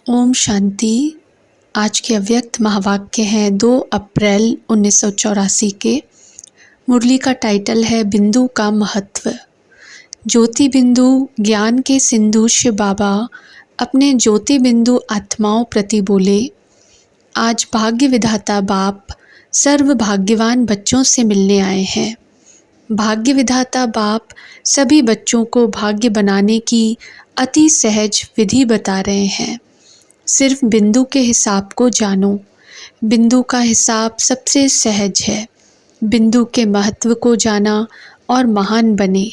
ओम शांति। आज के अव्यक्त महावाक्य हैं 2 अप्रैल 1984 के। मुरली का टाइटल है बिंदु का महत्व। ज्योति बिंदु ज्ञान के सिंधु शिव बाबा अपने ज्योति बिंदु आत्माओं प्रति बोले, आज भाग्य विधाता बाप सर्व भाग्यवान बच्चों से मिलने आए हैं। भाग्य विधाता बाप सभी बच्चों को भाग्य बनाने की अति सहज विधि बता रहे हैं। सिर्फ बिंदु के हिसाब को जानो। बिंदु का हिसाब सबसे सहज है। बिंदु के महत्व को जाना और महान बने।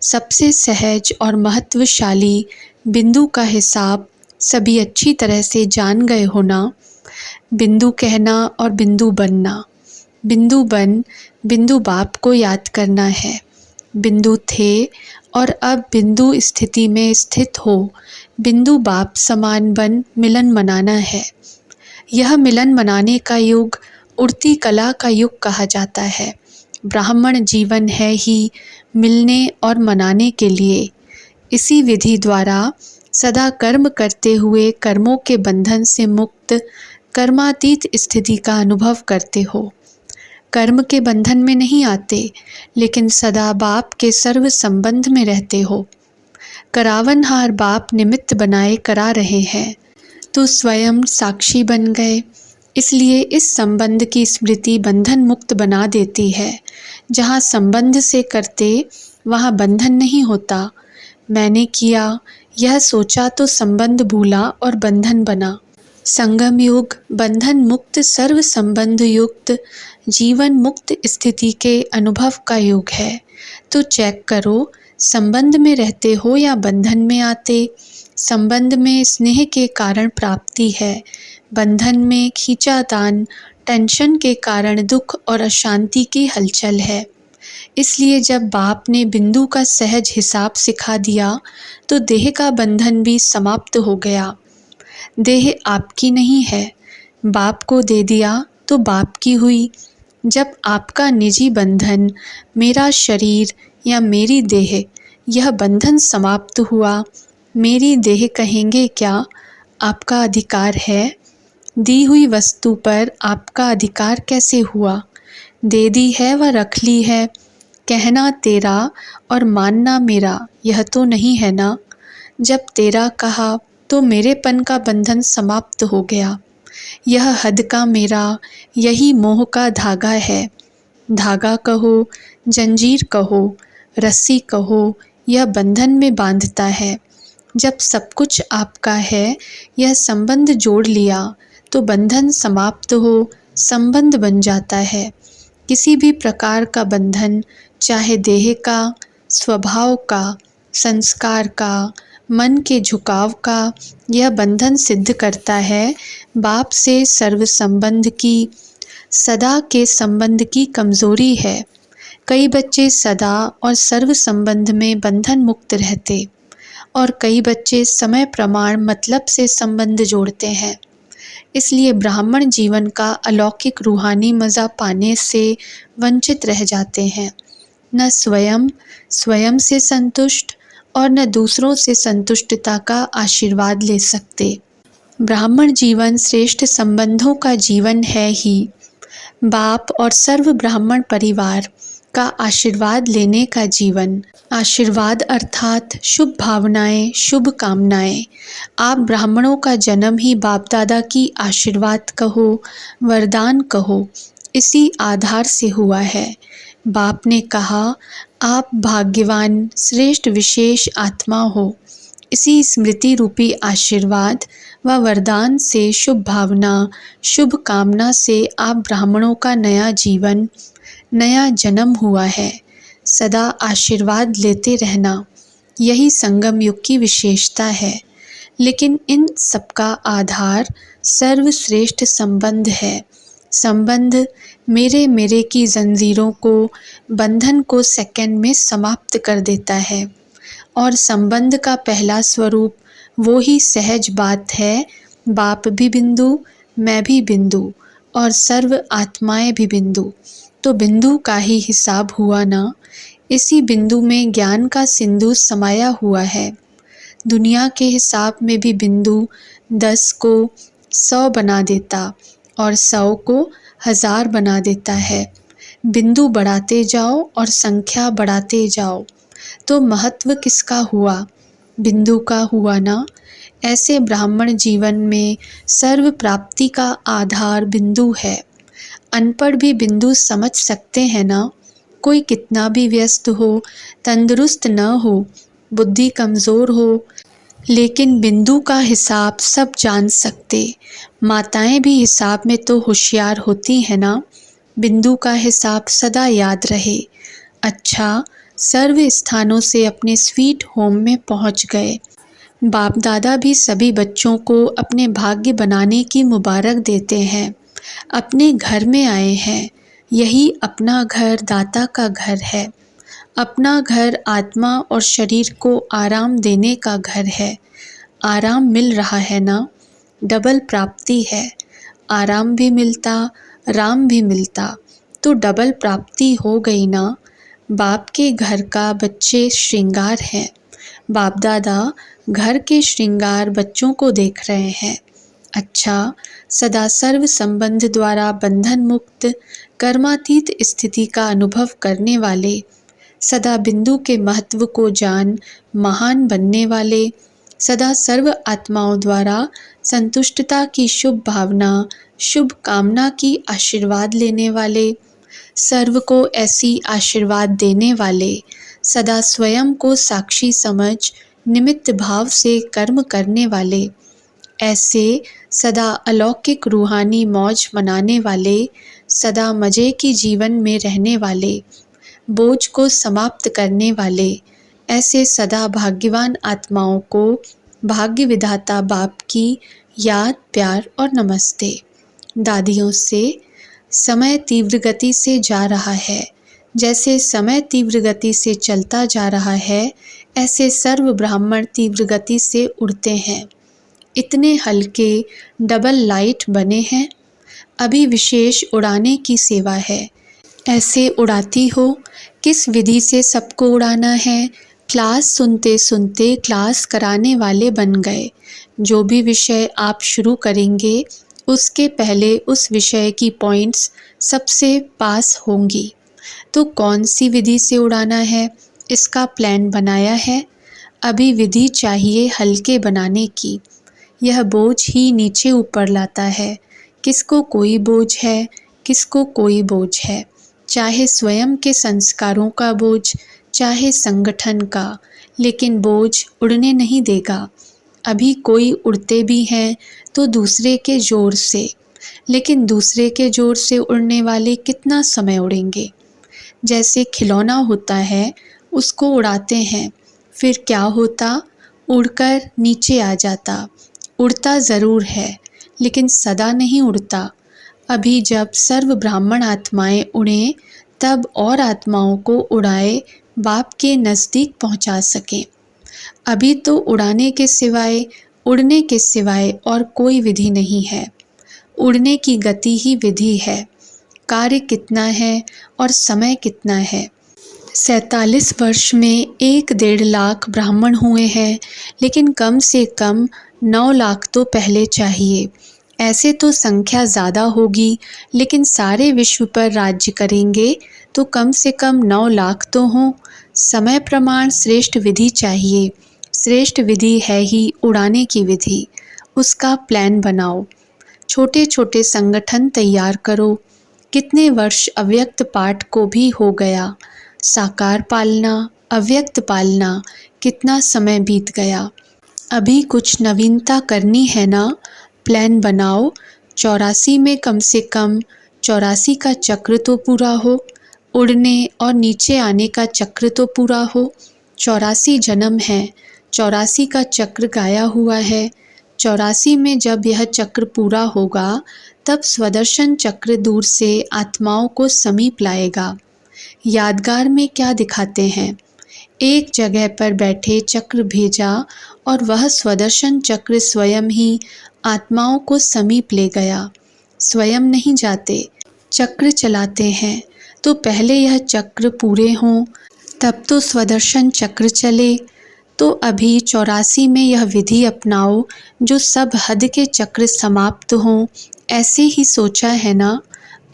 सबसे सहज और महत्वशाली बिंदु का हिसाब सभी अच्छी तरह से जान गए होना। बिंदु कहना और बिंदु बनना। बिंदु बन बिंदु बाप को याद करना है। बिंदु थे और अब बिंदु स्थिति में स्थित हो बिंदु बाप समान बन मिलन मनाना है। यह मिलन मनाने का युग उड़ती कला का युग कहा जाता है। ब्राह्मण जीवन है ही मिलने और मनाने के लिए। इसी विधि द्वारा सदा कर्म करते हुए कर्मों के बंधन से मुक्त कर्मातीत स्थिति का अनुभव करते हो। कर्म के बंधन में नहीं आते, लेकिन सदा बाप के सर्व संबंध में रहते हो। करावनहार बाप निमित्त बनाए करा रहे हैं, तो स्वयं साक्षी बन गए। इसलिए इस संबंध की स्मृति बंधन मुक्त बना देती है। जहाँ संबंध से करते वहाँ बंधन नहीं होता। मैंने किया यह सोचा तो संबंध भूला और बंधन बना। संगम युग बंधन मुक्त सर्व संबंध युक्त जीवन मुक्त स्थिति के अनुभव का युग है। तो चेक करो, संबंध में रहते हो या बंधन में आते। संबंध में स्नेह के कारण प्राप्ति है, बंधन में खींचातान टेंशन के कारण दुख और अशांति की हलचल है। इसलिए जब बाप ने बिंदु का सहज हिसाब सिखा दिया तो देह का बंधन भी समाप्त हो गया। देह आपकी नहीं है, बाप को दे दिया तो बाप की हुई। जब आपका निजी बंधन मेरा शरीर या मेरी देह यह बंधन समाप्त हुआ, मेरी देह कहेंगे क्या आपका अधिकार है? दी हुई वस्तु पर आपका अधिकार कैसे हुआ? दे दी है व रख ली है। कहना तेरा और मानना मेरा यह तो नहीं है ना। जब तेरा कहा तो मेरेपन का बंधन समाप्त हो गया। यह हद का मेरा, यही मोह का धागा है। धागा कहो, जंजीर कहो, रस्सी कहो, यह बंधन में बांधता है। जब सब कुछ आपका है, यह संबंध जोड़ लिया तो बंधन समाप्त हो संबंध बन जाता है। किसी भी प्रकार का बंधन, चाहे देह का, स्वभाव का, संस्कार का, मन के झुकाव का, यह बंधन सिद्ध करता है बाप से सर्व संबंध की, सदा के संबंध की कमजोरी है। कई बच्चे सदा और सर्व संबंध में बंधन मुक्त रहते और कई बच्चे समय प्रमाण मतलब से संबंध जोड़ते हैं। इसलिए ब्राह्मण जीवन का अलौकिक रूहानी मज़ा पाने से वंचित रह जाते हैं। न स्वयं से संतुष्ट और न दूसरों से संतुष्टता का आशीर्वाद ले सकते। ब्राह्मण जीवन श्रेष्ठ संबंधों का जीवन है ही। बाप और सर्व ब्राह्मण परिवार का आशीर्वाद लेने का जीवन। आशीर्वाद अर्थात शुभ भावनाएं, शुभ कामनाएं। आप ब्राह्मणों का जन्म ही बाप दादा की आशीर्वाद कहो, वरदान कहो, इसी आधार से हुआ है। बाप ने कहा आप भाग्यवान श्रेष्ठ विशेष आत्मा हो। इसी स्मृति रूपी आशीर्वाद व वरदान से, शुभ भावना, शुभ कामना से आप ब्राह्मणों का नया जीवन, नया जन्म हुआ है। सदा आशीर्वाद लेते रहना, यही संगम युग की विशेषता है। लेकिन इन सबका आधार सर्वश्रेष्ठ संबंध है। संबंध मेरे की जंजीरों को, बंधन को सेकंड में समाप्त कर देता है। और संबंध का पहला स्वरूप वो ही सहज बात है, बाप भी बिंदु, मैं भी बिंदु और सर्व आत्माएं भी बिंदु। तो बिंदु का ही हिसाब हुआ ना। इसी बिंदु में ज्ञान का सिंधु समाया हुआ है। दुनिया के हिसाब में भी बिंदु, 10 को 100 बना देता और 100 को 1000 बना देता है। बिंदु बढ़ाते जाओ और संख्या बढ़ाते जाओ, तो महत्व किसका हुआ? बिंदु का हुआ ना। ऐसे ब्राह्मण जीवन में सर्व प्राप्ति का आधार बिंदु है। अनपढ़ भी बिंदु समझ सकते हैं ना। कोई कितना भी व्यस्त हो, तंदुरुस्त न हो, बुद्धि कमज़ोर हो, लेकिन बिंदु का हिसाब सब जान सकते। माताएं भी हिसाब में तो होशियार होती हैं ना। बिंदु का हिसाब सदा याद रहे। अच्छा, सर्व स्थानों से अपने स्वीट होम में पहुंच गए। बाप दादा भी सभी बच्चों को अपने भाग्य बनाने की मुबारक देते हैं। अपने घर में आए हैं। यही अपना घर दाता का घर है। अपना घर आत्मा और शरीर को आराम देने का घर है। आराम मिल रहा है ना। डबल प्राप्ति है। आराम भी मिलता, राम भी मिलता, तो डबल प्राप्ति हो गई ना। बाप के घर का बच्चे श्रृंगार हैं। बाप दादा घर के श्रृंगार बच्चों को देख रहे हैं। अच्छा, सदा सर्व संबंध द्वारा बंधन मुक्त कर्मातीत स्थिति का अनुभव करने वाले, सदा बिंदु के महत्व को जान महान बनने वाले, सदा सर्व आत्माओं द्वारा संतुष्टता की शुभ भावना, शुभ कामना की आशीर्वाद लेने वाले, सर्व को ऐसी आशीर्वाद देने वाले, सदा स्वयं को साक्षी समझ निमित्त भाव से कर्म करने वाले, ऐसे सदा अलौकिक रूहानी मौज मनाने वाले, सदा मज़े की जीवन में रहने वाले, बोझ को समाप्त करने वाले, ऐसे सदा भाग्यवान आत्माओं को भाग्य विधाता बाप की याद, प्यार और नमस्ते। दादियों से समय तीव्र गति से जा रहा है। जैसे समय तीव्र गति से चलता जा रहा है, ऐसे सर्व ब्राह्मण तीव्र गति से उड़ते हैं। इतने हल्के डबल लाइट बने हैं। अभी विशेष उड़ाने की सेवा है। ऐसे उड़ाती हो। किस विधि से सबको उड़ाना है? क्लास सुनते सुनते क्लास कराने वाले बन गए। जो भी विषय आप शुरू करेंगे, उसके पहले उस विषय की पॉइंट्स सबसे पास होंगी। तो कौन सी विधि से उड़ाना है, इसका प्लान बनाया है। अभी विधि चाहिए हल्के बनाने की। यह बोझ ही नीचे ऊपर लाता है। किसको कोई बोझ है, किसको कोई बोझ है। चाहे स्वयं के संस्कारों का बोझ, चाहे संगठन का, लेकिन बोझ उड़ने नहीं देगा। अभी कोई उड़ते भी हैं तो दूसरे के जोर से, लेकिन दूसरे के जोर से उड़ने वाले कितना समय उड़ेंगे। जैसे खिलौना होता है, उसको उड़ाते हैं, फिर क्या होता? उड़कर नीचे आ जाता। उड़ता ज़रूर है, लेकिन सदा नहीं उड़ता। अभी जब सर्व ब्राह्मण आत्माएं उड़ें, तब और आत्माओं को उड़ाए बाप के नज़दीक पहुंचा सकें। अभी तो उड़ाने के सिवाय, उड़ने के सिवाय और कोई विधि नहीं है। उड़ने की गति ही विधि है। कार्य कितना है और समय कितना है। 47 वर्ष में 1-1.5 लाख ब्राह्मण हुए हैं, लेकिन कम से कम 9 लाख तो पहले चाहिए। ऐसे तो संख्या ज़्यादा होगी, लेकिन सारे विश्व पर राज्य करेंगे तो कम से कम 9 लाख तो हों। समय प्रमाण श्रेष्ठ विधि चाहिए। श्रेष्ठ विधि है ही उड़ाने की विधि। उसका प्लान बनाओ। छोटे छोटे संगठन तैयार करो। कितने वर्ष अव्यक्त पाठ को भी हो गया। साकार पालना, अव्यक्त पालना, कितना समय बीत गया। अभी कुछ नवीनता करनी है ना। प्लान बनाओ। 84 में कम से कम 84 का चक्र तो पूरा हो। उड़ने और नीचे आने का चक्र तो पूरा हो। 84 जन्म है, 84 का चक्र गाया हुआ है। 84 में जब यह चक्र पूरा होगा, तब स्वदर्शन चक्र दूर से आत्माओं को समीप लाएगा। यादगार में क्या दिखाते हैं? एक जगह पर बैठे चक्र भेजा और वह स्वदर्शन चक्र स्वयं ही आत्माओं को समीप ले गया। स्वयं नहीं जाते, चक्र चलाते हैं। तो पहले यह चक्र पूरे हों, तब तो स्वदर्शन चक्र चले। तो अभी 84 में यह विधि अपनाओ जो सब हद के चक्र समाप्त हों। ऐसे ही सोचा है ना?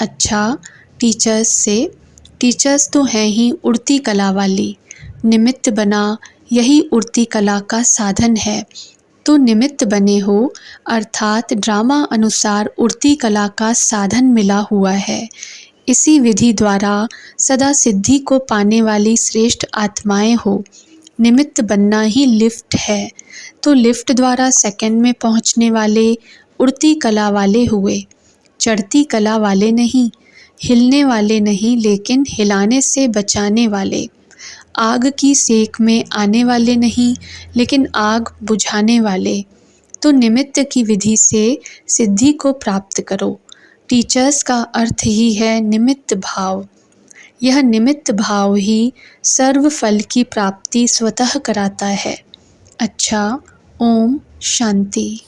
अच्छा, टीचर्स तो हैं ही उड़ती कला वाली। निमित्त बना, यही उड़ती कला का साधन है। तो निमित्त बने हो, अर्थात ड्रामा अनुसार उड़ती कला का साधन मिला हुआ है। इसी विधि द्वारा सदा सिद्धि को पाने वाली श्रेष्ठ आत्माएं हो। निमित्त बनना ही लिफ्ट है, तो लिफ्ट द्वारा सेकंड में पहुंचने वाले उड़ती कला वाले हुए। चढ़ती कला वाले नहीं, हिलने वाले नहीं, लेकिन हिलाने से बचाने वाले। आग की सेक में आने वाले नहीं, लेकिन आग बुझाने वाले। तो निमित्त की विधि से सिद्धि को प्राप्त करो। टीचर्स का अर्थ ही है निमित्त भाव। यह निमित्त भाव ही सर्व फल की प्राप्ति स्वतः कराता है। अच्छा, ओम शांति।